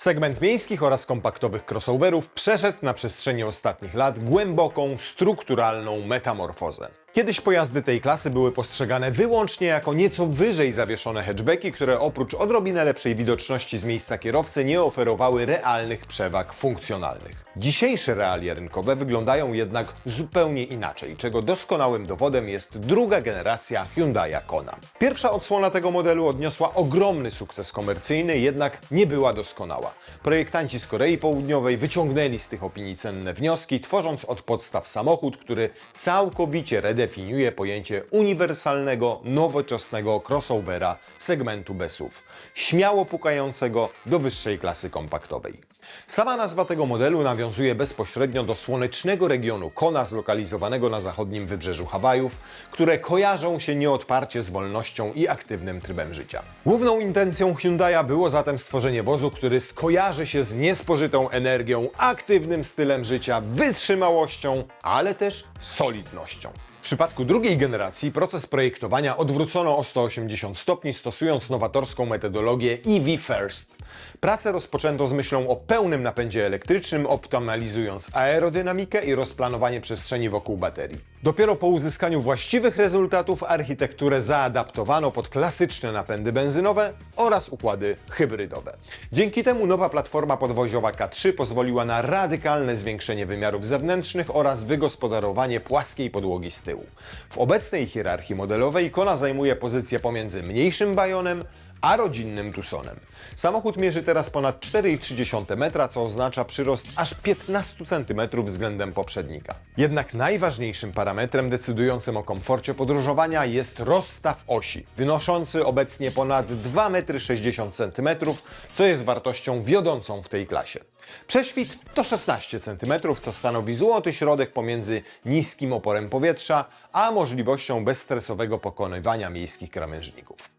Segment miejskich oraz kompaktowych crossoverów przeszedł na przestrzeni ostatnich lat głęboką, strukturalną metamorfozę. Kiedyś pojazdy tej klasy były postrzegane wyłącznie jako nieco wyżej zawieszone hatchbacki, które oprócz odrobinę lepszej widoczności z miejsca kierowcy nie oferowały realnych przewag funkcjonalnych. Dzisiejsze realia rynkowe wyglądają jednak zupełnie inaczej, czego doskonałym dowodem jest druga generacja Hyundai Kona. Pierwsza odsłona tego modelu odniosła ogromny sukces komercyjny, jednak nie była doskonała. Projektanci z Korei Południowej wyciągnęli z tych opinii cenne wnioski, tworząc od podstaw samochód, który całkowicie redefiniuje pojęcie uniwersalnego, nowoczesnego crossovera segmentu bez SUV, śmiało pukającego do wyższej klasy kompaktowej. Sama nazwa tego modelu nawiązuje bezpośrednio do słonecznego regionu Kona zlokalizowanego na zachodnim wybrzeżu Hawajów, które kojarzą się nieodparcie z wolnością i aktywnym trybem życia. Główną intencją Hyundai'a było zatem stworzenie wozu, który skojarzy się z niespożytą energią, aktywnym stylem życia, wytrzymałością, ale też solidnością. W przypadku drugiej generacji proces projektowania odwrócono o 180 stopni, stosując nowatorską metodologię EV First. Pracę rozpoczęto z myślą o pełnym napędzie elektrycznym, optymalizując aerodynamikę i rozplanowanie przestrzeni wokół baterii. Dopiero po uzyskaniu właściwych rezultatów architekturę zaadaptowano pod klasyczne napędy benzynowe oraz układy hybrydowe. Dzięki temu nowa platforma podwoziowa K3 pozwoliła na radykalne zwiększenie wymiarów zewnętrznych oraz wygospodarowanie płaskiej podłogi z tyłu. W obecnej hierarchii modelowej Kona zajmuje pozycję pomiędzy mniejszym Bayonem a rodzinnym Tucsonem. Samochód mierzy teraz ponad 4,3 metra, co oznacza przyrost aż 15 cm względem poprzednika. Jednak najważniejszym parametrem decydującym o komforcie podróżowania jest rozstaw osi, wynoszący obecnie ponad 2,60 m, co jest wartością wiodącą w tej klasie. Prześwit to 16 cm, co stanowi złoty środek pomiędzy niskim oporem powietrza, a możliwością bezstresowego pokonywania miejskich krawężników.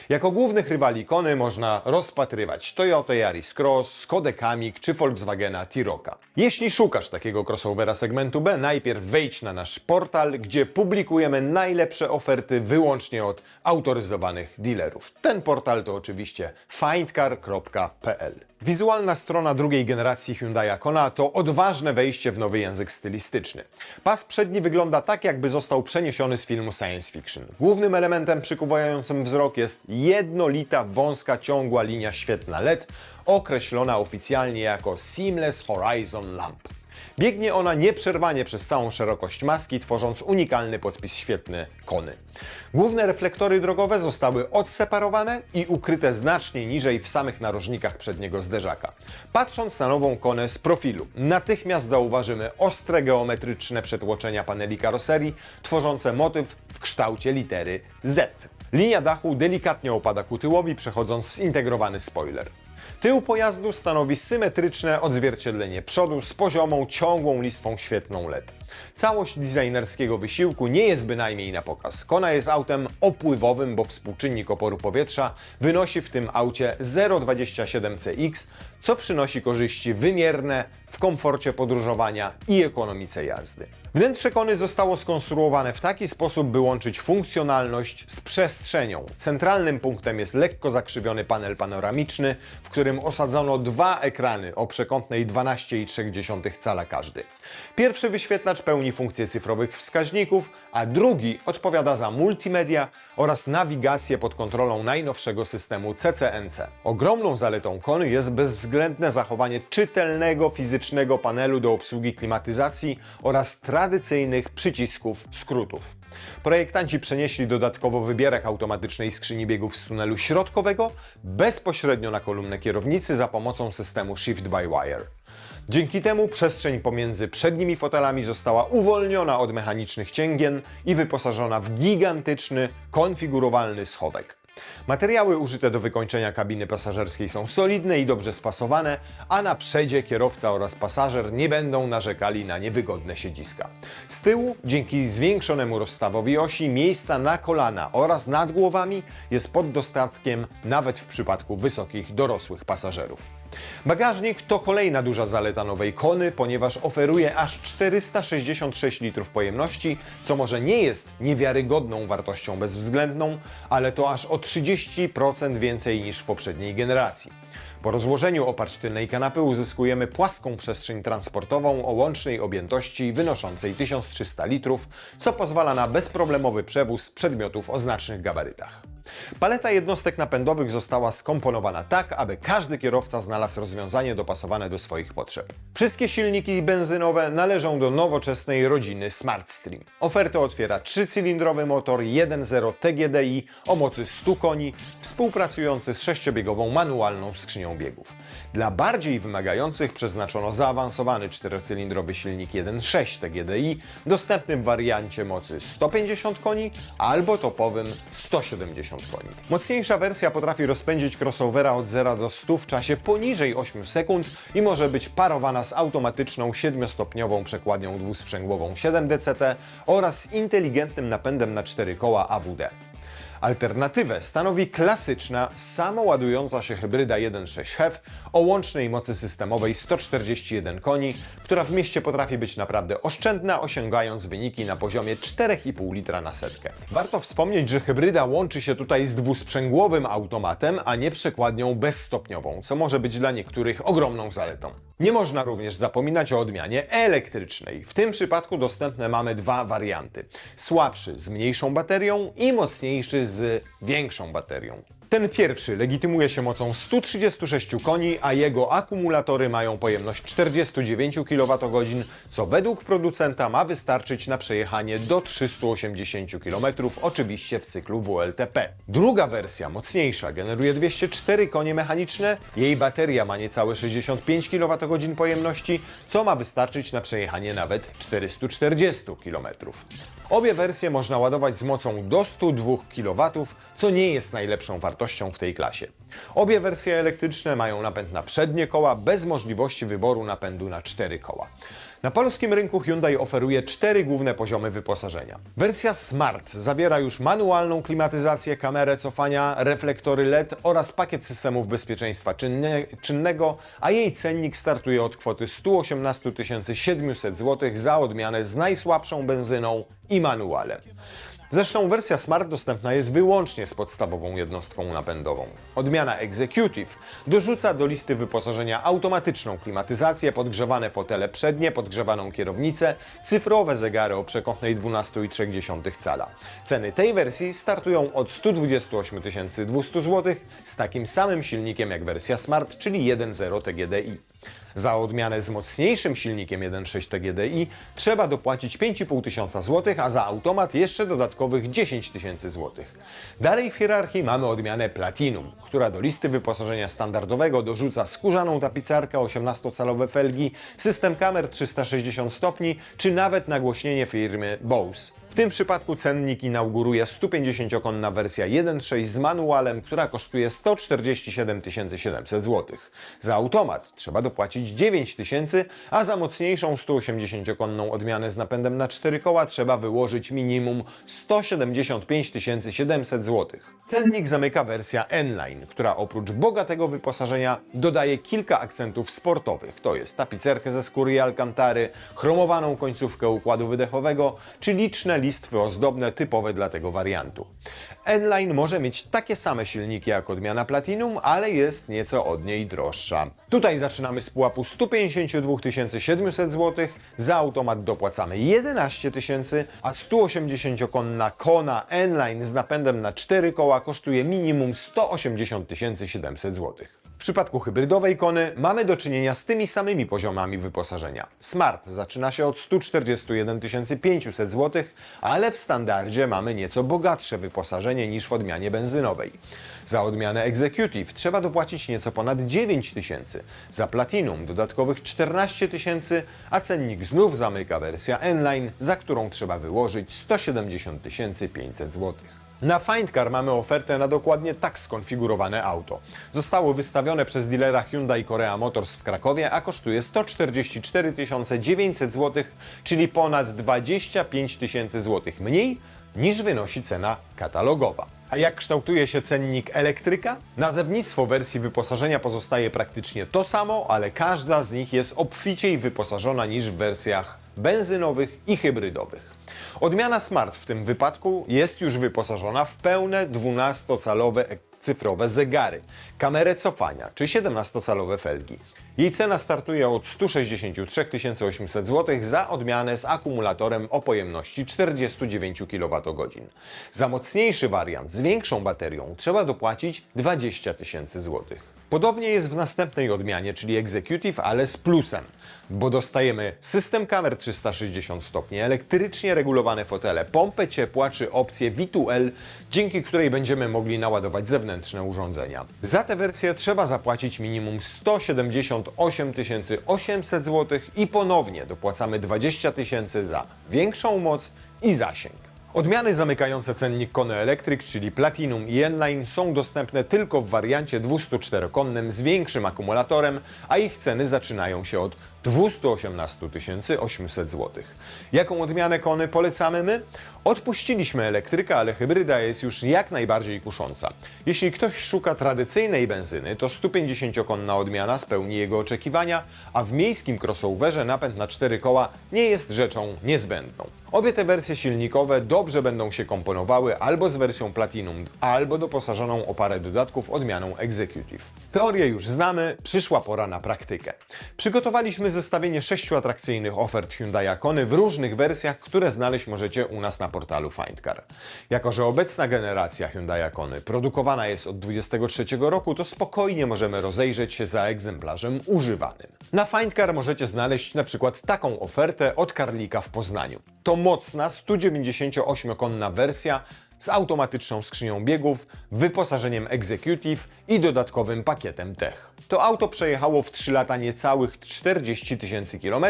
Jako głównych rywali Kony można rozpatrywać Toyota Yaris Cross, Skodę Kamiq czy Volkswagena T-Rocka. Jeśli szukasz takiego crossovera segmentu B, najpierw wejdź na nasz portal, gdzie publikujemy najlepsze oferty wyłącznie od autoryzowanych dealerów. Ten portal to oczywiście findcar.pl. Wizualna strona drugiej generacji Hyundai Kona to odważne wejście w nowy język stylistyczny. Pas przedni wygląda tak, jakby został przeniesiony z filmu science fiction. Głównym elementem przykuwającym wzrok jest jednolita, wąska, ciągła linia świetlna LED, określona oficjalnie jako Seamless Horizon Lamp. Biegnie ona nieprzerwanie przez całą szerokość maski, tworząc unikalny podpis świetlny Kony. Główne reflektory drogowe zostały odseparowane i ukryte znacznie niżej w samych narożnikach przedniego zderzaka. Patrząc na nową Konę z profilu, natychmiast zauważymy ostre geometryczne przetłoczenia paneli karoserii, tworzące motyw w kształcie litery Z. Linia dachu delikatnie opada ku tyłowi, przechodząc w zintegrowany spoiler. Tył pojazdu stanowi symetryczne odzwierciedlenie przodu z poziomą, ciągłą listwą świetlną LED. Całość designerskiego wysiłku nie jest bynajmniej na pokaz. Kona jest autem opływowym, bo współczynnik oporu powietrza wynosi w tym aucie 0,27 CX, co przynosi korzyści wymierne w komforcie podróżowania i ekonomice jazdy. Wnętrze Kony zostało skonstruowane w taki sposób, by łączyć funkcjonalność z przestrzenią. Centralnym punktem jest lekko zakrzywiony panel panoramiczny, w którym osadzono dwa ekrany o przekątnej 12,3 cala każdy. Pierwszy wyświetlacz pełni funkcję cyfrowych wskaźników, a drugi odpowiada za multimedia oraz nawigację pod kontrolą najnowszego systemu CCNC. Ogromną zaletą Kony jest bezwzględne zachowanie czytelnego fizycznego panelu do obsługi klimatyzacji oraz tradycyjnych przycisków skrótów. Projektanci przenieśli dodatkowo wybierak automatycznej skrzyni biegów z tunelu środkowego bezpośrednio na kolumnę kierownicy za pomocą systemu Shift by Wire. Dzięki temu przestrzeń pomiędzy przednimi fotelami została uwolniona od mechanicznych cięgien i wyposażona w gigantyczny, konfigurowalny schowek. Materiały użyte do wykończenia kabiny pasażerskiej są solidne i dobrze spasowane, a na przedzie kierowca oraz pasażer nie będą narzekali na niewygodne siedziska. Z tyłu, dzięki zwiększonemu rozstawowi osi, miejsca na kolana oraz nad głowami jest pod dostatkiem nawet w przypadku wysokich, dorosłych pasażerów. Bagażnik to kolejna duża zaleta nowej Kony, ponieważ oferuje aż 466 litrów pojemności, co może nie jest niewiarygodną wartością bezwzględną, ale to aż o 30% więcej niż w poprzedniej generacji. Po rozłożeniu oparć tylnej kanapy uzyskujemy płaską przestrzeń transportową o łącznej objętości wynoszącej 1300 litrów, co pozwala na bezproblemowy przewóz przedmiotów o znacznych gabarytach. Paleta jednostek napędowych została skomponowana tak, aby każdy kierowca znalazł rozwiązanie dopasowane do swoich potrzeb. Wszystkie silniki benzynowe należą do nowoczesnej rodziny SmartStream. Ofertę otwiera 3-cylindrowy motor 1.0 TGDI o mocy 100 koni, współpracujący z 6-biegową manualną skrzynią biegów. Dla bardziej wymagających przeznaczono zaawansowany 4-cylindrowy silnik 1.6 TGDI, dostępny w wariancie mocy 150 koni albo topowym 170 koni. Mocniejsza wersja potrafi rozpędzić crossovera od 0 do 100 w czasie poniżej 8 sekund i może być parowana z automatyczną 7-stopniową przekładnią dwusprzęgłową 7DCT oraz inteligentnym napędem na 4 koła AWD. Alternatywę stanowi klasyczna, samoładująca się hybryda 1.6 HEV o łącznej mocy systemowej 141 koni, która w mieście potrafi być naprawdę oszczędna, osiągając wyniki na poziomie 4,5 litra na setkę. Warto wspomnieć, że hybryda łączy się tutaj z dwusprzęgłowym automatem, a nie przekładnią bezstopniową, co może być dla niektórych ogromną zaletą. Nie można również zapominać o odmianie elektrycznej. W tym przypadku dostępne mamy dwa warianty. Słabszy z mniejszą baterią i mocniejszy z większą baterią. Ten pierwszy legitymuje się mocą 136 koni, a jego akumulatory mają pojemność 49 kWh, co według producenta ma wystarczyć na przejechanie do 380 km, oczywiście w cyklu WLTP. Druga wersja, mocniejsza, generuje 204 konie mechaniczne, jej bateria ma niecałe 65 kWh pojemności, co ma wystarczyć na przejechanie nawet 440 km. Obie wersje można ładować z mocą do 102 kW, co nie jest najlepszą wartością w tej klasie. Obie wersje elektryczne mają napęd na przednie koła bez możliwości wyboru napędu na 4 koła. Na polskim rynku Hyundai oferuje 4 główne poziomy wyposażenia. Wersja Smart zawiera już manualną klimatyzację, kamerę cofania, reflektory LED oraz pakiet systemów bezpieczeństwa czynnego, a jej cennik startuje od kwoty 118 700 zł za odmianę z najsłabszą benzyną i manualem. Zresztą wersja Smart dostępna jest wyłącznie z podstawową jednostką napędową. Odmiana Executive dorzuca do listy wyposażenia automatyczną klimatyzację, podgrzewane fotele przednie, podgrzewaną kierownicę, cyfrowe zegary o przekątnej 12,3 cala. Ceny tej wersji startują od 128 200 zł z takim samym silnikiem jak wersja Smart, czyli 1.0 TGDI. Za odmianę z mocniejszym silnikiem 1.6 TGDI trzeba dopłacić 5500 zł, a za automat jeszcze dodatkowych 10 000 zł. Dalej w hierarchii mamy odmianę Platinum, która do listy wyposażenia standardowego dorzuca skórzaną tapicerkę, 18-calowe felgi, system kamer 360 stopni czy nawet nagłośnienie firmy Bose. W tym przypadku cennik inauguruje 150-konna wersja 1.6 z manualem, która kosztuje 147 700 zł. Za automat trzeba dopłacić 9 000, a za mocniejszą 180-konną odmianę z napędem na 4 koła trzeba wyłożyć minimum 175 700 zł. Cennik zamyka wersja N-Line, która oprócz bogatego wyposażenia dodaje kilka akcentów sportowych. To jest tapicerkę ze skóry i alkantary, chromowaną końcówkę układu wydechowego czy liczne listwy ozdobne typowe dla tego wariantu. N-Line może mieć takie same silniki jak odmiana Platinum, ale jest nieco od niej droższa. Tutaj zaczynamy z pułapu 152 700 zł, za automat dopłacamy 11 000, a 180-konna Kona N-Line z napędem na 4 koła kosztuje minimum 180 700 zł. W przypadku hybrydowej Kony mamy do czynienia z tymi samymi poziomami wyposażenia. Smart zaczyna się od 141 500 zł, ale w standardzie mamy nieco bogatsze wyposażenie niż w odmianie benzynowej. Za odmianę Executive trzeba dopłacić nieco ponad 9 000, za Platinum dodatkowych 14 000, a cennik znów zamyka wersja N-Line, za którą trzeba wyłożyć 170 500 zł. Na Findcar mamy ofertę na dokładnie tak skonfigurowane auto. Zostało wystawione przez dealera Hyundai Korea Motors w Krakowie, a kosztuje 144 900 zł, czyli ponad 25 000 zł mniej niż wynosi cena katalogowa. A jak kształtuje się cennik elektryka? Nazewnictwo wersji wyposażenia pozostaje praktycznie to samo, ale każda z nich jest obficiej wyposażona niż w wersjach benzynowych i hybrydowych. Odmiana Smart w tym wypadku jest już wyposażona w pełne 12-calowe cyfrowe zegary, kamerę cofania czy 17-calowe felgi. Jej cena startuje od 163 800 zł za odmianę z akumulatorem o pojemności 49 kWh. Za mocniejszy wariant z większą baterią trzeba dopłacić 20 000 zł. Podobnie jest w następnej odmianie, czyli Executive, ale z plusem, bo dostajemy system kamer 360 stopni, elektrycznie regulowane fotele, pompę ciepła czy opcję V2L, dzięki której będziemy mogli naładować zewnętrzne urządzenia. Za tę wersję trzeba zapłacić minimum 178 800 zł i ponownie dopłacamy 20 000 za większą moc i zasięg. Odmiany zamykające cennik Kone Electric, czyli Platinum i N-Line, są dostępne tylko w wariancie 204-konnym z większym akumulatorem, a ich ceny zaczynają się od 218 800 zł. Jaką odmianę Kony polecamy my? Odpuściliśmy elektryka, ale hybryda jest już jak najbardziej kusząca. Jeśli ktoś szuka tradycyjnej benzyny, to 150-konna odmiana spełni jego oczekiwania, a w miejskim crossoverze napęd na 4 koła nie jest rzeczą niezbędną. Obie te wersje silnikowe dobrze będą się komponowały albo z wersją Platinum, albo doposażoną o parę dodatków odmianą Executive. Teorię już znamy, przyszła pora na praktykę. Przygotowaliśmy zestawienie 6 atrakcyjnych ofert Hyundai Kony w różnych wersjach, które znaleźć możecie u nas na portalu Findcar. Jako że obecna generacja Hyundai Kony produkowana jest od 2023 roku, to spokojnie możemy rozejrzeć się za egzemplarzem używanym. Na Findcar możecie znaleźć na przykład taką ofertę od Karlika w Poznaniu. To mocna 198-konna wersja z automatyczną skrzynią biegów, wyposażeniem Executive i dodatkowym pakietem Tech. To auto przejechało w 3 lata niecałych 40 000 km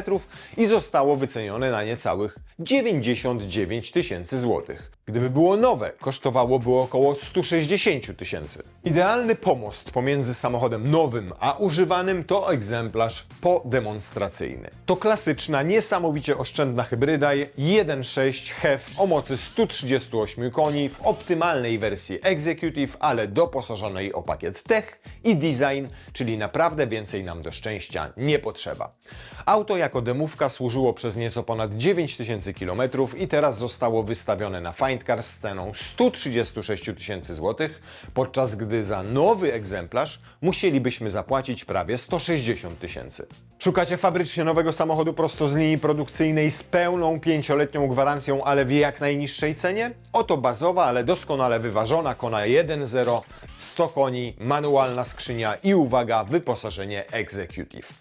i zostało wycenione na niecałych 99 000 zł. Gdyby było nowe, kosztowałoby około 160 000. Idealny pomost pomiędzy samochodem nowym a używanym to egzemplarz podemonstracyjny. To klasyczna, niesamowicie oszczędna hybryda 1.6 HEV o mocy 138 koni w optymalnej wersji Executive, ale doposażonej o pakiet Tech i Design, czyli naprawdę więcej nam do szczęścia nie potrzeba. Auto jako demówka służyło przez nieco ponad 9000 km i teraz zostało wystawione na Findcar z ceną 136 000 zł, podczas gdy za nowy egzemplarz musielibyśmy zapłacić prawie 160 000. Szukacie fabrycznie nowego samochodu prosto z linii produkcyjnej z pełną 5-letnią gwarancją, ale w jak najniższej cenie? Oto bazowa, ale doskonale wyważona Kona 1.0, 100 koni, manualna skrzynia i uwaga, wyposażenie Executive.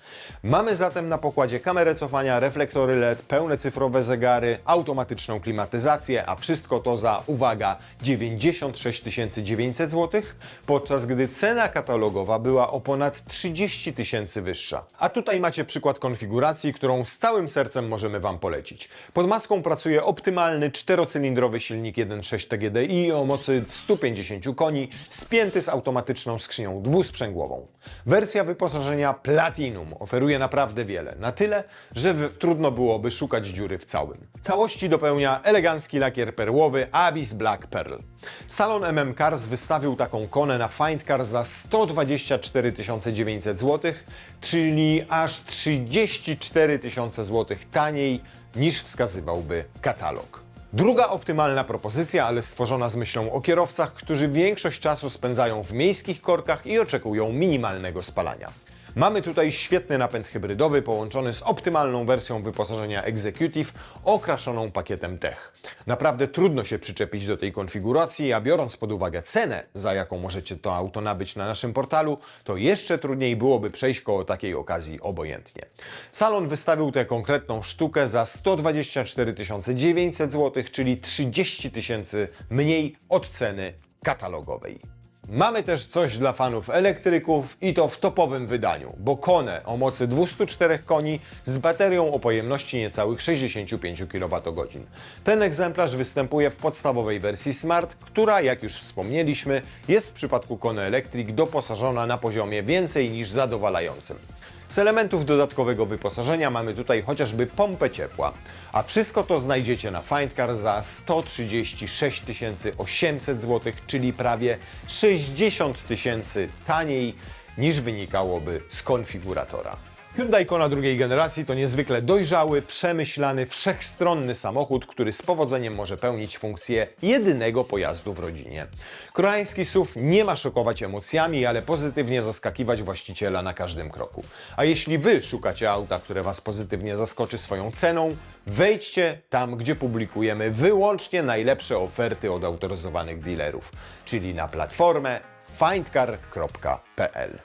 Mamy zatem na pokładzie kamerę cofania, reflektory LED, pełne cyfrowe zegary, automatyczną klimatyzację, a wszystko to za, uwaga, 96 900 zł, podczas gdy cena katalogowa była o ponad 30 000 wyższa. A tutaj macie przykład konfiguracji, którą z całym sercem możemy Wam polecić. Pod maską pracuje optymalny 4-cylindrowy silnik 1.6 TGDI o mocy 150 koni, spięty z automatyczną skrzynią dwusprzęgłową. Wersja wyposażenia Platinum oferuje naprawdę wiele, na tyle, że trudno byłoby szukać dziury w całym. Całości dopełnia elegancki lakier perłowy Abyss Black Pearl. Salon MM Cars wystawił taką Konę na Findcar za 124 900 zł, czyli aż 34 000 zł taniej niż wskazywałby katalog. Druga optymalna propozycja, ale stworzona z myślą o kierowcach, którzy większość czasu spędzają w miejskich korkach i oczekują minimalnego spalania. Mamy tutaj świetny napęd hybrydowy połączony z optymalną wersją wyposażenia Executive okraszoną pakietem Tech. Naprawdę trudno się przyczepić do tej konfiguracji, a biorąc pod uwagę cenę, za jaką możecie to auto nabyć na naszym portalu, to jeszcze trudniej byłoby przejść koło takiej okazji obojętnie. Salon wystawił tę konkretną sztukę za 124 900 zł, czyli 30 000 mniej od ceny katalogowej. Mamy też coś dla fanów elektryków i to w topowym wydaniu, bo Konę o mocy 204 koni z baterią o pojemności niecałych 65 kWh. Ten egzemplarz występuje w podstawowej wersji Smart, która, jak już wspomnieliśmy, jest w przypadku Kony Electric doposażona na poziomie więcej niż zadowalającym. Z elementów dodatkowego wyposażenia mamy tutaj chociażby pompę ciepła, a wszystko to znajdziecie na Findcar za 136 800 zł, czyli prawie 60 000 taniej niż wynikałoby z konfiguratora. Hyundai Kona drugiej generacji to niezwykle dojrzały, przemyślany, wszechstronny samochód, który z powodzeniem może pełnić funkcję jedynego pojazdu w rodzinie. Koreański SUV nie ma szokować emocjami, ale pozytywnie zaskakiwać właściciela na każdym kroku. A jeśli Wy szukacie auta, które Was pozytywnie zaskoczy swoją ceną, wejdźcie tam, gdzie publikujemy wyłącznie najlepsze oferty od autoryzowanych dealerów, czyli na platformę findcar.pl.